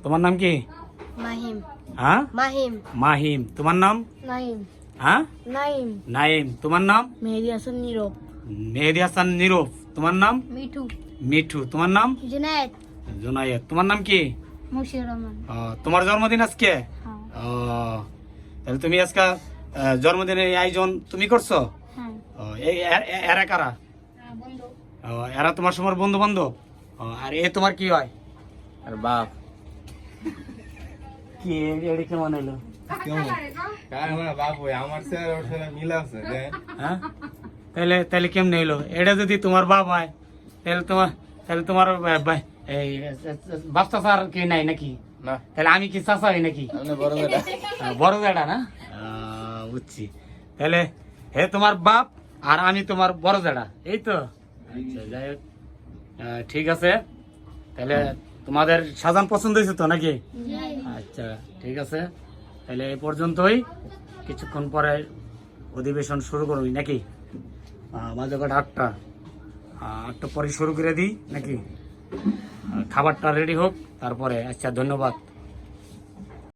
তোমার নাম কি? মাহিম। হ্যাঁ, মাহিম। মাহিম। তোমার নাম? নাইম। হ্যাঁ, নাইম। নাইম। তোমার নাম? মেহেদি হাসান নীরব। মেহেদি হাসান নীরব। তোমার নাম? মিঠু। মিঠু। তোমার নাম? জুনায়েদ। জুনায়েদ। তোমার নাম কি? মুশিউর রহমান। তোমার জন্মদিন আজকে? হ্যাঁ। তাহলে তুমি আজকে জন্মদিনের এই আয়োজন তুমি করছো? হ্যাঁ। এরা কারা? বন্ধু। এরা তোমার সময় বন্ধু বান্ধব? আর এ তোমার কি হয়? আর বাপ কি এডি কেমন হলো? কেমন কার বাপ ওই আমার স্যার ওর সাথে মিল আছে দেন। হ্যাঁ, তাহলে কেমনে হলো? এটা যদি তোমার বাপ হয় তাহলে তোমার এই বাপ চাচা আর কি নাই নাকি? না তাহলে আমি কি চাচা হই নাকি? আপনি বড় বেটা। বড় জেঠা না? বুঝছি। তাহলে হে তোমার বাপ আর আমি তোমার বড় জেঠা, এই তো? আচ্ছা, যাই হোক, ঠিক আছে। তাহলে তোমাদের সাজান পছন্দ হয়েছে তো নাকি? আচ্ছা, ঠিক আছে। তাহলে এই পর্যন্তই, কিছুক্ষণ পরে অধিবেশন শুরু করবি নাকি? বাজে কটা 8টা, 8টা পরে শুরু করে দিই নাকি? খাবারটা রেডি হোক তারপরে। আচ্ছা, ধন্যবাদ।